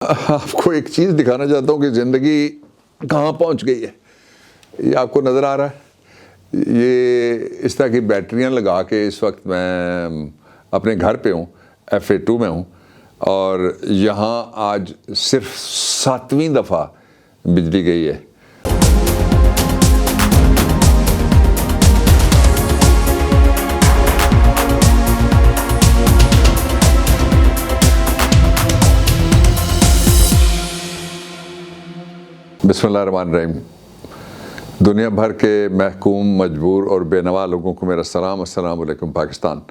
आपको एक चीज़ दिखाना चाहता हूँ कि ज़िंदगी कहाँ पहुँच गई है। ये आपको नज़र आ रहा है। ये इस तरह की बैटरियाँ लगा के इस वक्त मैं अपने घर पे हूँ, FA2 में हूँ, और यहाँ आज सिर्फ 7वीं दफ़ा बिजली गई है। बिस्मिल्लाहिर्रहमानिर्रहीम। दुनिया भर के महकूम, मजबूर और बेनवा लोगों को मेरा सलाम। अस्सलाम वालेकुम पाकिस्तान।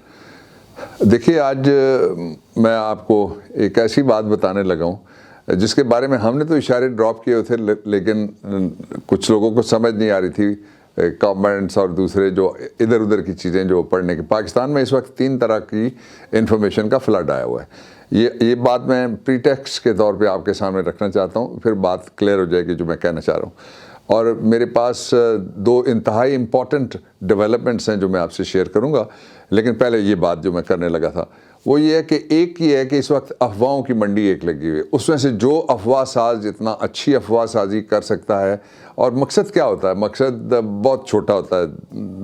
देखिए, आज मैं आपको एक ऐसी बात बताने लगा हूँ जिसके बारे में हमने तो इशारे ड्रॉप किए थे, लेकिन कुछ लोगों को समझ नहीं आ रही थी कमेंट्स और दूसरे जो इधर उधर की चीज़ें जो पढ़ने की। पाकिस्तान में इस वक्त 3 तरह की इंफॉर्मेशन का फ्लड आया हुआ है। ये बात मैं प्रीटेक्स्ट के तौर पे आपके सामने रखना चाहता हूँ, फिर बात क्लियर हो जाएगी जो मैं कहना चाह रहा हूँ। और मेरे पास 2 इंतहाई इम्पॉर्टेंट डेवलपमेंट्स हैं जो मैं आपसे शेयर करूँगा। लेकिन पहले ये बात जो मैं करने लगा था वो ये है कि एक ये है कि इस वक्त अफवाहों की मंडी एक लगी हुई है। उसमें से जो अफवाह साज जितना अच्छी अफवाह साजी कर सकता है, और मकसद क्या होता है, मकसद बहुत छोटा होता है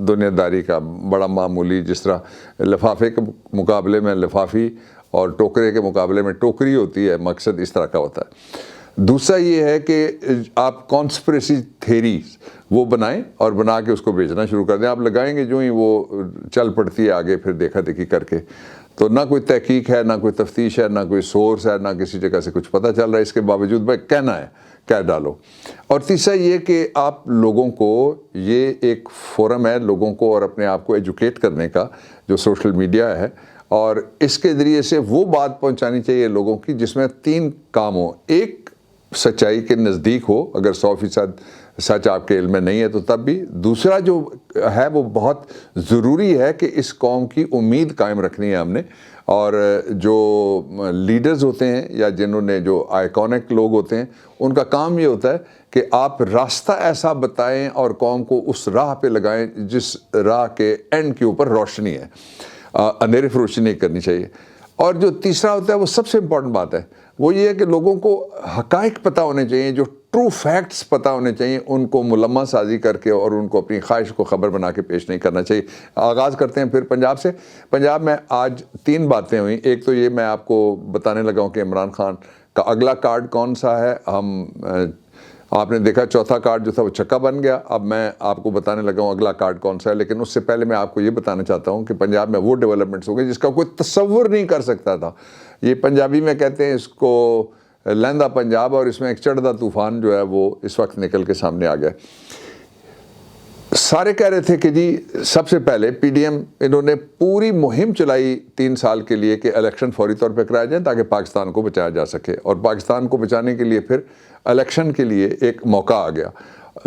दुनियादारी का, बड़ा मामूली। जिस तरह लिफाफे के मुकाबले में लिफाफी और टोकरे के मुकाबले में टोकरी होती है, मकसद इस तरह का होता है। दूसरा ये है कि आप कॉन्स्पिरेसी थेरीज वो बनाएं और बना के उसको बेचना शुरू कर दें। आप लगाएंगे जो ही वो चल पड़ती है आगे, फिर देखा देखी करके। तो ना कोई तहकीक है, ना कोई तफ्तीश है, ना कोई सोर्स है, ना किसी जगह से कुछ पता चल रहा है। इसके बावजूद भाई कहना है, कह डालो। और तीसरा ये कि आप लोगों को, ये एक फोरम है लोगों को और अपने आप को एजुकेट करने का, जो सोशल मीडिया है, और इसके ज़रिए से वो बात पहुंचानी चाहिए लोगों की जिसमें 3 काम हो। एक, सच्चाई के नज़दीक हो, अगर 100% सच आपके इल्म में नहीं है तो तब भी। दूसरा जो है वो बहुत ज़रूरी है कि इस कौम की उम्मीद कायम रखनी है हमने। और जो लीडर्स होते हैं या जिन्होंने जो आइकॉनिक लोग होते हैं, उनका काम ये होता है कि आप रास्ता ऐसा बताएं और कौम को उस राह पे लगाएं जिस राह के एंड के ऊपर रोशनी है। अंधेरे फरोशी नहीं करनी चाहिए। और जो तीसरा होता है वो सबसे इम्पॉर्टेंट बात है, वो ये है कि लोगों को हकाइक पता होने चाहिए, जो ट्रू फैक्ट्स पता होने चाहिए। उनको मुलम्मा साजी करके और उनको अपनी ख्वाहिश को ख़बर बना के पेश नहीं करना चाहिए। आगाज़ करते हैं फिर पंजाब से। पंजाब में आज 3 बातें हुई। एक तो ये मैं आपको बताने लगा हूँ कि इमरान खान का अगला कार्ड कौन सा है। आपने देखा चौथा कार्ड जो था वो छक्का बन गया। अब मैं आपको बताने लगा हूँ अगला कार्ड कौन सा है। लेकिन उससे पहले मैं आपको ये बताना चाहता हूँ कि पंजाब में वो डेवलपमेंट्स हो गए जिसका कोई तसव्वुर नहीं कर सकता था। ये पंजाबी में कहते हैं इसको लहंदा पंजाब, और इसमें एक चढ़दा तूफ़ान जो है वो इस वक्त निकल के सामने आ गया। सारे कह रहे थे कि जी सबसे पहले PDM इन्होंने पूरी मुहिम चलाई 3 साल के लिए कि इलेक्शन फौरी तौर पे कराए जाएं ताकि पाकिस्तान को बचाया जा सके। और पाकिस्तान को बचाने के लिए फिर इलेक्शन के लिए एक मौका आ गया।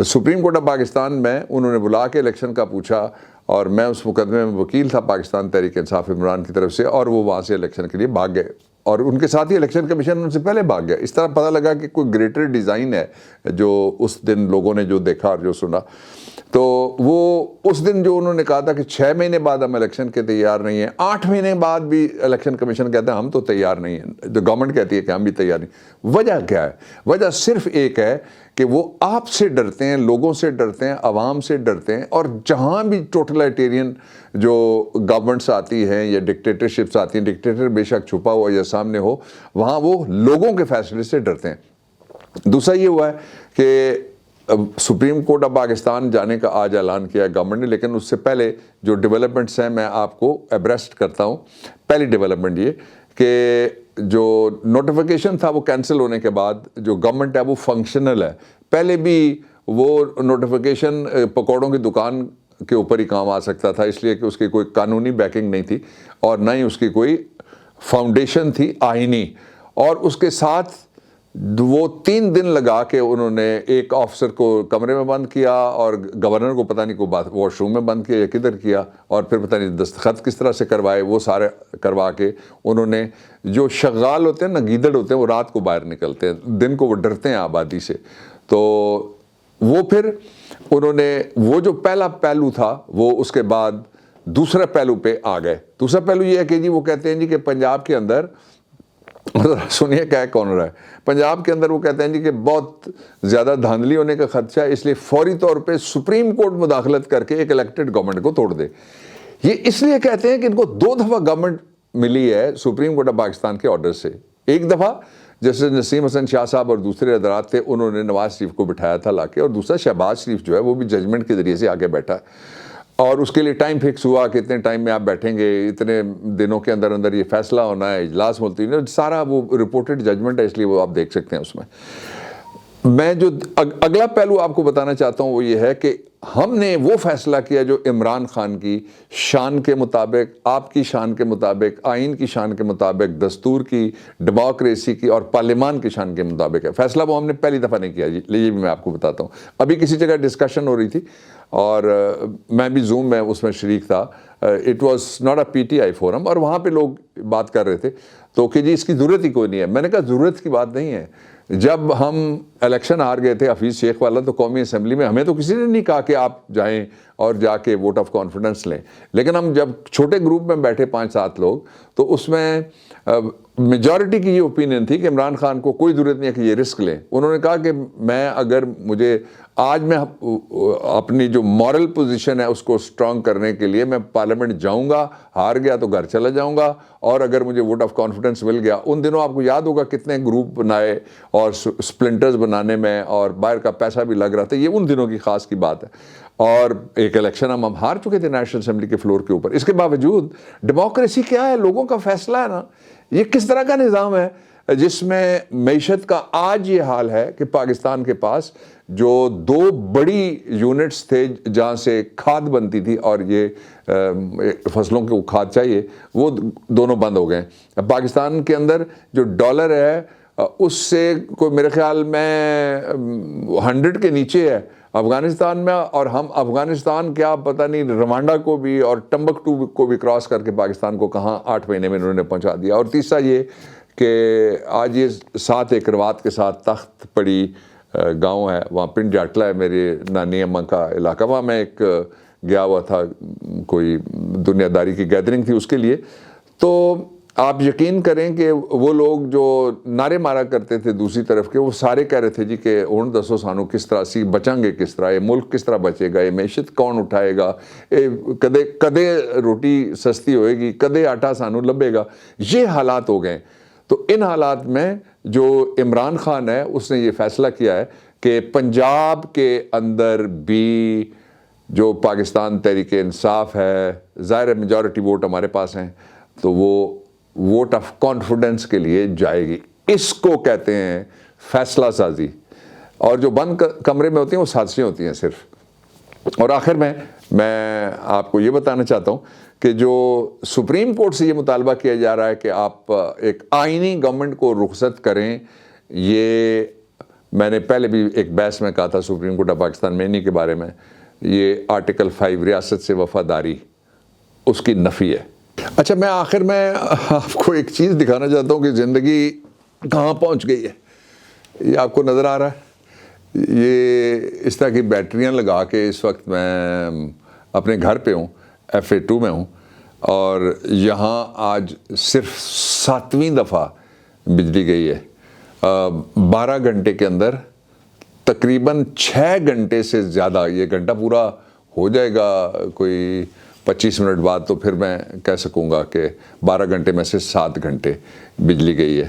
सुप्रीम कोर्ट ऑफ पाकिस्तान में उन्होंने बुला के इलेक्शन का पूछा, और मैं उस मुकदमे में वकील था पाकिस्तान तहरीक इंसाफ इमरान की तरफ से, और वो वहाँ से इलेक्शन के लिए भाग गए। और उनके साथ ही इलेक्शन कमीशन उनसे पहले भाग गया। इस तरह पता लगा कि कोई ग्रेटर डिज़ाइन है जो उस दिन लोगों ने जो देखा और जो सुना। तो वो उस दिन जो उन्होंने कहा था कि 6 महीने बाद हम इलेक्शन के तैयार नहीं हैं, 8 महीने बाद भी इलेक्शन कमीशन कहता है हम तो तैयार नहीं हैं, जो गवर्नमेंट कहती है कि हम भी तैयार नहीं। वजह क्या है? वजह सिर्फ एक है कि वो आपसे डरते हैं, लोगों से डरते हैं, आवाम से डरते हैं। और जहाँ भी टोटलिटेरियन जो गवर्नमेंट्स आती हैं या डिक्टेटरशिप्स आती हैं, डिक्टेटर बेशक छुपा हो या सामने हो, वहाँ वो लोगों के फैसले से डरते हैं। दूसरा ये हुआ है कि सुप्रीम कोर्ट ऑफ पाकिस्तान जाने का आज ऐलान किया है गवर्नमेंट ने। लेकिन उससे पहले जो डेवलपमेंट्स हैं मैं आपको एब्रेस्ट करता हूँ। पहली डेवलपमेंट ये कि जो नोटिफिकेशन था वो कैंसिल होने के बाद जो गवर्नमेंट है वो फंक्शनल है। पहले भी वो नोटिफिकेशन पकौड़ों की दुकान के ऊपर ही काम आ सकता था, इसलिए कि उसकी कोई कानूनी बैकिंग नहीं थी और ना ही उसकी कोई फाउंडेशन थी आईनी। और उसके साथ वो 3 दिन लगा के उन्होंने एक ऑफिसर को कमरे में बंद किया और गवर्नर को पता नहीं को बात वॉशरूम में बंद किया या किधर किया, और फिर पता नहीं दस्तखत किस तरह से करवाए, वो सारे करवा के उन्होंने, जो शगाल होते हैं ना, गीदड़ होते हैं, वो रात को बाहर निकलते हैं, दिन को वो डरते हैं आबादी से। तो वो फिर उन्होंने वो जो पहला पहलू था वो उसके बाद दूसरे पहलू पे आ गए। दूसरा पहलू ये है कि जी वो कहते हैं जी कि पंजाब के अंदर سنیے کیا کون رہا ہے پنجاب کے اندر. وہ کہتے ہیں جی کہ بہت زیادہ دھاندلی ہونے کا خدشہ ہے، اس لیے فوری طور پہ سپریم کورٹ مداخلت کر کے ایک الیکٹڈ گورنمنٹ کو توڑ دے. یہ اس لیے کہتے ہیں کہ ان کو 2 دفعہ گورنمنٹ ملی ہے سپریم کورٹ آف پاکستان کے آرڈر سے. ایک دفعہ جیسے نسیم حسن شاہ صاحب اور دوسرے حضرات تھے، انہوں نے نواز شریف کو بٹھایا تھا لا کے، اور دوسرا شہباز شریف جو ہے وہ بھی ججمنٹ کے ذریعے سے آگے بیٹھا، اور اس کے لیے ٹائم فکس ہوا کہ اتنے ٹائم میں آپ بیٹھیں گے، اتنے دنوں کے اندر اندر یہ فیصلہ ہونا ہے، اجلاس ملتوی، سارا وہ رپورٹڈ ججمنٹ ہے، اس لیے وہ آپ دیکھ سکتے ہیں اس میں. میں جو اگلا پہلو آپ کو بتانا چاہتا ہوں وہ یہ ہے کہ ہم نے وہ فیصلہ کیا جو عمران خان کی شان کے مطابق، آپ کی شان کے مطابق، آئین کی شان کے مطابق، دستور کی، ڈیموکریسی کی اور پارلیمان کی شان کے مطابق ہے. فیصلہ وہ ہم نے پہلی دفعہ نہیں کیا جی، یہ بھی میں آپ کو بتاتا ہوں. ابھی کسی جگہ ڈسکشن ہو رہی تھی اور میں بھی زوم میں اس میں شریک تھا. It was not a P T I forum, اور وہاں پہ لوگ بات کر رہے تھے تو کہ جی اس کی ضرورت ہی کوئی نہیں ہے. میں نے کہا ضرورت کی بات نہیں ہے. جب ہم الیکشن ہار گئے تھے حفیظ شیخ والا تو قومی اسمبلی میں ہمیں تو کسی نے نہیں کہا کہ آپ جائیں اور جا کے ووٹ آف کانفیڈنس لیں، لیکن ہم جب چھوٹے گروپ میں بیٹھے 5-7 لوگ تو اس میں میجورٹی کی یہ اوپینین تھی کہ عمران خان کو کوئی ضرورت نہیں ہے کہ یہ رسک لیں. انہوں نے کہا کہ میں اگر مجھے آج میں اپنی جو مورل پوزیشن ہے اس کو سٹرونگ کرنے کے لیے میں پارلیمنٹ جاؤں گا، ہار گیا تو گھر چلا جاؤں گا، اور اگر مجھے ووٹ آف کانفیڈنس مل گیا. ان دنوں آپ کو یاد ہوگا کتنے گروپ بنائے اور سپلنٹرز بنانے میں اور باہر کا پیسہ بھی لگ رہا تھا. یہ ان دنوں کی خاص کی بات ہے. اور ایک الیکشن ہم ہار چکے تھے نیشنل اسمبلی کے فلور کے اوپر. اس کے باوجود ڈیموکریسی کیا ہے؟ لوگوں کا فیصلہ ہے نا. یہ کس طرح کا نظام ہے جس میں معیشت کا آج یہ حال ہے کہ پاکستان کے پاس جو 2 بڑی یونٹس تھے جہاں سے کھاد بنتی تھی اور یہ فصلوں کو کھاد چاہیے، وہ دونوں بند ہو گئے. پاکستان کے اندر جو ڈالر ہے اس سے کوئی میرے خیال میں 100 کے نیچے ہے افغانستان میں، اور ہم افغانستان کیا پتہ نہیں روانڈا کو بھی اور ٹمبکٹو کو بھی کراس کر کے پاکستان کو کہاں 8 مہینے میں انہوں نے پہنچا دیا. اور تیسرا یہ کہ آج یہ 7 ایکڑ کے ساتھ تخت پڑی گاؤں ہے، وہاں پنڈ جاٹلا ہے میرے نانی اماں کا علاقہ. وہاں میں ایک گیا ہوا تھا، کوئی دنیا داری کی گیدرنگ تھی اس کے لیے. تو آپ یقین کریں کہ وہ لوگ جو نعرے مارا کرتے تھے دوسری طرف کے، وہ سارے کہہ رہے تھے جی کہ ہن دسو سانو کس طرح سی بچیں گے، کس طرح یہ ملک کس طرح بچے گا، یہ معیشت کون اٹھائے گا، کدے روٹی سستی ہوئے گی، کدے آٹا سانو لبے گا. یہ حالات ہو گئے. تو ان حالات میں جو عمران خان ہے اس نے یہ فیصلہ کیا ہے کہ پنجاب کے اندر بھی جو پاکستان تحریک انصاف ہے، ظاہر میجورٹی ووٹ ہمارے پاس ہیں، تو وہ ووٹ آف کانفیڈنس کے لیے جائے گی. اس کو کہتے ہیں فیصلہ سازی. اور جو بند کمرے میں ہوتی ہیں وہ سازشیں ہوتی ہیں صرف. اور آخر میں آپ کو یہ بتانا چاہتا ہوں کہ جو سپریم کورٹ سے یہ مطالبہ کیا جا رہا ہے کہ آپ ایک آئینی گورنمنٹ کو رخصت کریں، یہ میں نے پہلے بھی ایک بحث میں کہا تھا سپریم کورٹ آف پاکستان میں انہی کے بارے میں، یہ آرٹیکل 5 ریاست سے وفاداری اس کی نفی ہے. اچھا، میں آخر میں آپ کو ایک چیز دکھانا چاہتا ہوں کہ زندگی کہاں پہنچ گئی ہے. یہ آپ کو نظر آ رہا ہے، یہ اس طرح کی بیٹریاں لگا کے اس وقت میں اپنے گھر پہ ہوں، FA2 میں ہوں، اور یہاں آج صرف 7ویں دفعہ بجلی گئی ہے. 12 گھنٹے کے اندر تقریباً 6 گھنٹے سے زیادہ، یہ گھنٹہ پورا ہو جائے گا کوئی 25 منٹ بعد تو پھر میں کہہ سکوں گا کہ 12 گھنٹے میں سے 7 گھنٹے بجلی گئی ہے.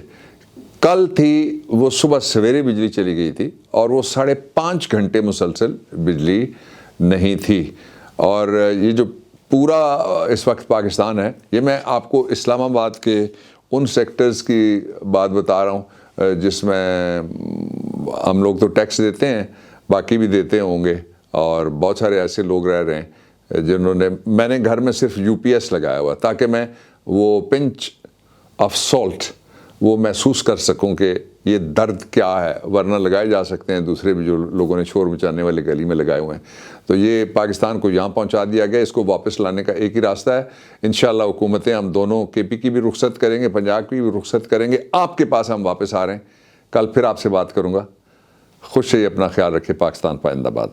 کل تھی وہ صبح سویرے بجلی چلی گئی تھی اور وہ 5.5 گھنٹے مسلسل بجلی نہیں تھی. اور یہ جو پورا اس وقت پاکستان ہے، یہ میں آپ کو اسلام آباد کے ان سیکٹرز کی بات بتا رہا ہوں جس میں ہم لوگ تو ٹیکس دیتے ہیں، باقی بھی دیتے ہوں گے، اور بہت سارے ایسے لوگ رہ رہے ہیں جنہوں نے، میں نے گھر میں صرف UPS لگایا ہوا تاکہ میں وہ پنچ آف سالٹ وہ محسوس کر سکوں کہ یہ درد کیا ہے، ورنہ لگائے جا سکتے ہیں دوسرے بھی جو لوگوں نے شور مچانے والے گلی میں لگائے ہوئے ہیں. تو یہ پاکستان کو یہاں پہنچا دیا گیا. اس کو واپس لانے کا ایک ہی راستہ ہے، انشاءاللہ حکومتیں ہم دونوں KP کی بھی رخصت کریں گے، پنجاب کی بھی رخصت کریں گے. آپ کے پاس ہم واپس آ رہے ہیں. کل پھر آپ سے بات کروں گا. خوش رہیے، اپنا خیال رکھیں. پاکستان پائندہ باد.